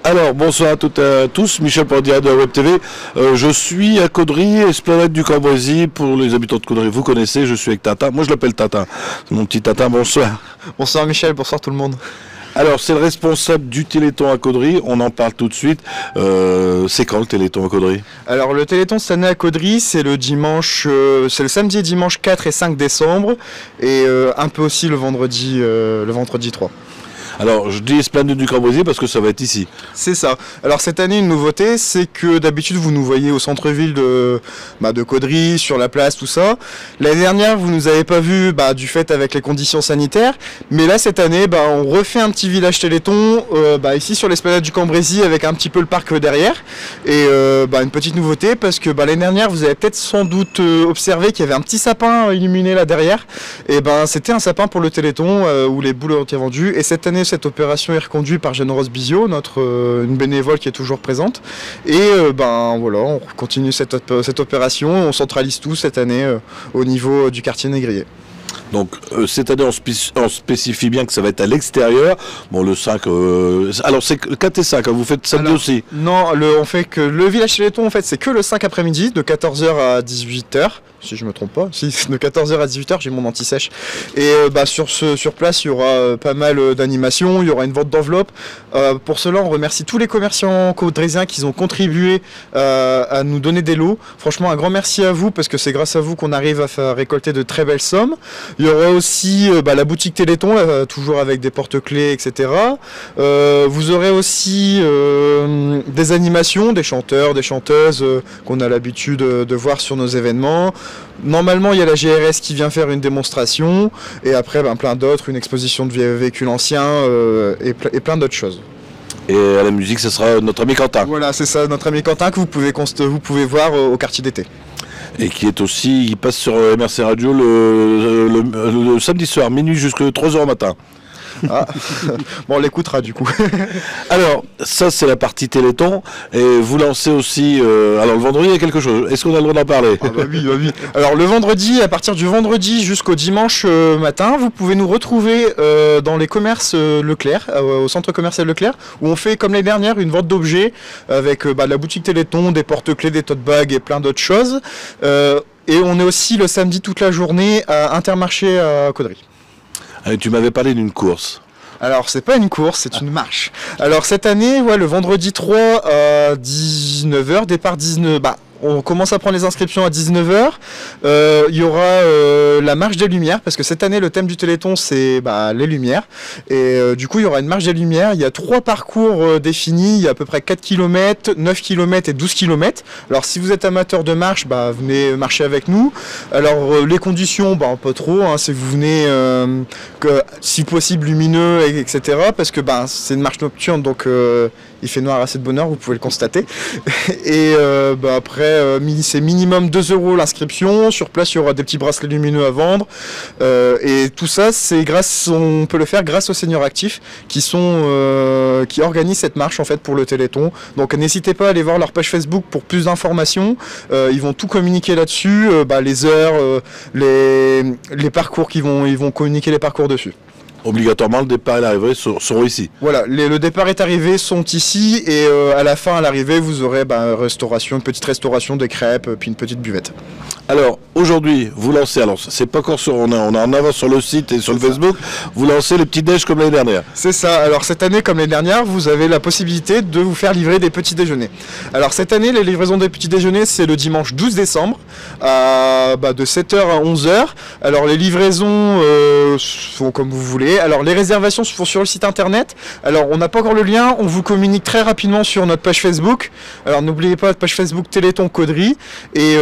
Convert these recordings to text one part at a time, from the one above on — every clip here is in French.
Alors, bonsoir à toutes et à tous, Michel Pordia de Web TV. Je suis à Caudry, Esplanade du Cambrésis. Pour les habitants de Caudry, vous connaissez, je suis avec Tintin. Moi, je l'appelle Tintin. C'est mon petit Tintin, bonsoir. Bonsoir Michel, bonsoir tout le monde. Alors, c'est le responsable du Téléthon à Caudry, on en parle tout de suite. C'est quand le Téléthon à Caudry? Alors, le Téléthon cette année à Caudry, c'est le dimanche, c'est le samedi et dimanche 4 et 5 décembre, et un peu aussi le vendredi 3. Alors, je dis Esplanade du Cambrésis parce que ça va être ici. C'est ça. Alors, cette année, une nouveauté, c'est que d'habitude, vous nous voyez au centre-ville de Caudry, sur la place, tout ça. L'année dernière, vous nous avez pas vus du fait avec les conditions sanitaires. Mais là, cette année, on refait un petit village Téléthon ici sur l'Esplanade du Cambrésis avec un petit peu le parc derrière. Et une petite nouveauté parce que l'année dernière, vous avez peut-être sans doute observé qu'il y avait un petit sapin illuminé là derrière. Et c'était un sapin pour le Téléthon où les boules ont été vendues. Et cette année, cette opération est reconduite par Jeanne-Rose Bizio, une bénévole qui est toujours présente. Et voilà, on continue cette opération, on centralise tout cette année au niveau du quartier négrier. Donc cette année on spécifie bien que ça va être à l'extérieur. Bon, le 5, alors c'est le 4 et 5, vous faites samedi aussi? Non, on fait que le village Téléthon en fait c'est que le 5 après-midi de 14h à 18h. Si je me trompe pas, si de 14h à 18h, j'ai mon anti-sèche. Et sur place, il y aura pas mal d'animations, il y aura une vente d'enveloppes. Pour cela, on remercie tous les commerçants caudrésiens qui ont contribué à nous donner des lots. Franchement, un grand merci à vous, parce que c'est grâce à vous qu'on arrive à faire récolter de très belles sommes. Il y aura aussi la boutique Téléthon, toujours avec des porte-clés, etc. Vous aurez aussi des animations, des chanteurs, des chanteuses qu'on a l'habitude de voir sur nos événements. Normalement, il y a la GRS qui vient faire une démonstration, et après, plein d'autres, une exposition de véhicules anciens et plein d'autres choses. Et à la musique, ce sera notre ami Quentin. Voilà, c'est ça, notre ami Quentin que vous pouvez voir au quartier d'été. Et qui est aussi, il passe sur MRC Radio le samedi soir, minuit jusqu'à 3h au matin. Ah. Bon, on l'écoutera du coup. Alors, ça c'est la partie Téléthon, et vous lancez aussi, alors le vendredi il y a quelque chose, est-ce qu'on a le droit d'en parler? Oui. Alors le vendredi, à partir du vendredi jusqu'au dimanche matin, vous pouvez nous retrouver dans les commerces Leclerc, au centre commercial Leclerc, où on fait comme l'année dernière une vente d'objets avec la boutique Téléthon, des porte-clés, des tote bags et plein d'autres choses. Et on est aussi le samedi toute la journée à Intermarché à Caudry. Tu m'avais parlé d'une course. Alors, c'est pas une course, c'est une marche. Alors, cette année, le vendredi 3 à 19h, départ 19... on commence à prendre les inscriptions à 19h. Il y aura la marche des lumières, parce que cette année, le thème du Téléthon, c'est les lumières. Et du coup, il y aura une marche des lumières. Il y a 3 parcours définis. Il y a à peu près 4 km, 9 km et 12 km. Alors, si vous êtes amateur de marche, venez marcher avec nous. Alors, les conditions, pas trop. C'est que vous venez, si possible, lumineux, etc. Parce que c'est une marche nocturne, donc il fait noir assez de bonne heure, vous pouvez le constater. Et après, c'est minimum 2 € l'inscription. Sur place, il y aura des petits bracelets lumineux à vendre. Et tout ça, on peut le faire grâce aux seniors actifs qui organisent cette marche en fait pour le Téléthon. Donc n'hésitez pas à aller voir leur page Facebook pour plus d'informations. Ils vont tout communiquer là-dessus, les heures, les parcours ils vont communiquer les parcours dessus. Obligatoirement, le départ et l'arrivée seront ici. Voilà, le départ et l'arrivée sont ici, et à la fin, à l'arrivée, vous aurez une petite restauration, des crêpes, puis une petite buvette. Alors, aujourd'hui, vous lancez, alors c'est pas encore on est en avance sur le site et sur le Facebook, vous lancez les petits déj comme l'année dernière. C'est ça, alors cette année, comme l'année dernière, vous avez la possibilité de vous faire livrer des petits déjeuners. Alors cette année, les livraisons des petits déjeuners, c'est le dimanche 12 décembre, de 7h à 11h. Alors les livraisons sont comme vous voulez. Alors les réservations se font sur le site internet. Alors on n'a pas encore le lien, on vous communique très rapidement sur notre page Facebook. Alors n'oubliez pas notre page Facebook Téléthon Caudry. Et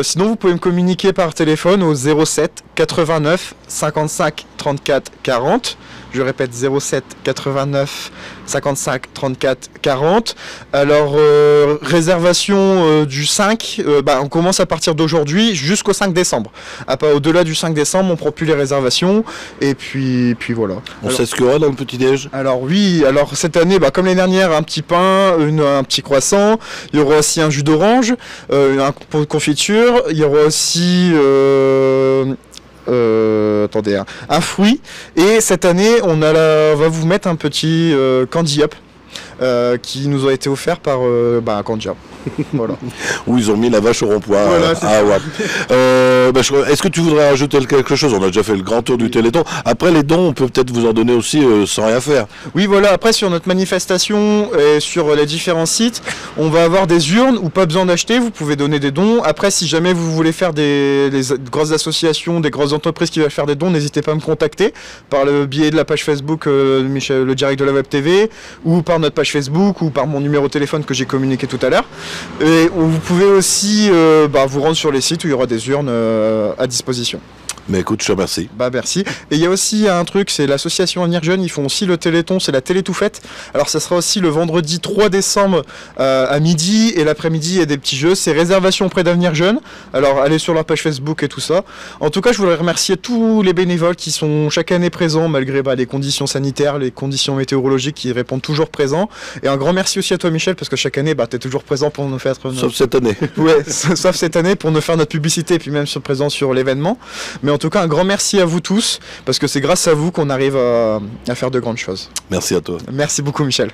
sinon vous pouvez me communiquer par téléphone au 07 89 55 34 40. Je répète 07 89 55 34 40. Alors réservation du 5, on commence à partir d'aujourd'hui jusqu'au 5 décembre. Au-delà du 5 décembre, on ne prend plus les réservations. Et puis voilà. On sait ce qu'il y aura dans le petit-déj? Alors oui, cette année, comme l'année dernière, un petit pain, un petit croissant. Il y aura aussi un jus d'orange, un pot de confiture. Il y aura aussi... un fruit. Et cette année, on va vous mettre un petit candy up. qui nous ont été offerts par Candia. Voilà. Où ils ont mis la vache au rond-point. Voilà, est-ce que tu voudrais rajouter quelque chose? On a déjà fait le grand tour du Téléthon. Après les dons, on peut peut-être vous en donner aussi sans rien faire. Oui, voilà. Après, sur notre manifestation et sur les différents sites, on va avoir des urnes où pas besoin d'acheter. Vous pouvez donner des dons. Après, si jamais vous voulez faire des grosses associations, des grosses entreprises qui veulent faire des dons, n'hésitez pas à me contacter par le biais de la page Facebook Michel, le direct de la Web TV, ou par notre page Facebook, ou par mon numéro de téléphone que j'ai communiqué tout à l'heure. Et vous pouvez aussi vous rendre sur les sites où il y aura des urnes à disposition. Mais écoute, je te remercie. Merci. Et il y a aussi un truc, c'est l'association Avenir Jeune, ils font aussi le Téléthon, c'est la Télétoufette. Alors ça sera aussi le vendredi 3 décembre à midi, et l'après-midi il y a des petits jeux, c'est réservation auprès d'Avenir Jeune. Alors allez sur leur page Facebook et tout ça. En tout cas, je voudrais remercier tous les bénévoles qui sont chaque année présents, malgré les conditions sanitaires, les conditions météorologiques, qui répondent toujours présents. Et un grand merci aussi à toi Michel, parce que chaque année, tu es toujours présent pour nous faire... Sauf cette année. Ouais, sauf cette année, pour nous faire notre publicité, et puis même présent sur l'événement. Mais en tout cas, un grand merci à vous tous, parce que c'est grâce à vous qu'on arrive à faire de grandes choses. Merci à toi. Merci beaucoup Michel.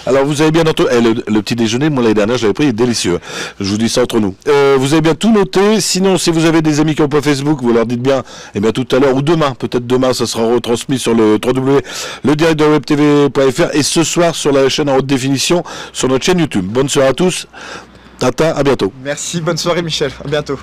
Alors vous avez bien entendu, le petit déjeuner, moi l'année dernière je l'avais pris, il est délicieux. Je vous dis ça entre nous. Vous avez bien tout noté, sinon si vous avez des amis qui n'ont pas Facebook, vous leur dites bien, tout à l'heure ou demain, peut-être demain, ça sera retransmis sur le www.ledirectdewebtv.fr et ce soir sur la chaîne en haute définition, sur notre chaîne YouTube. Bonne soirée à tous. Tata, à bientôt. Merci, bonne soirée Michel, à bientôt.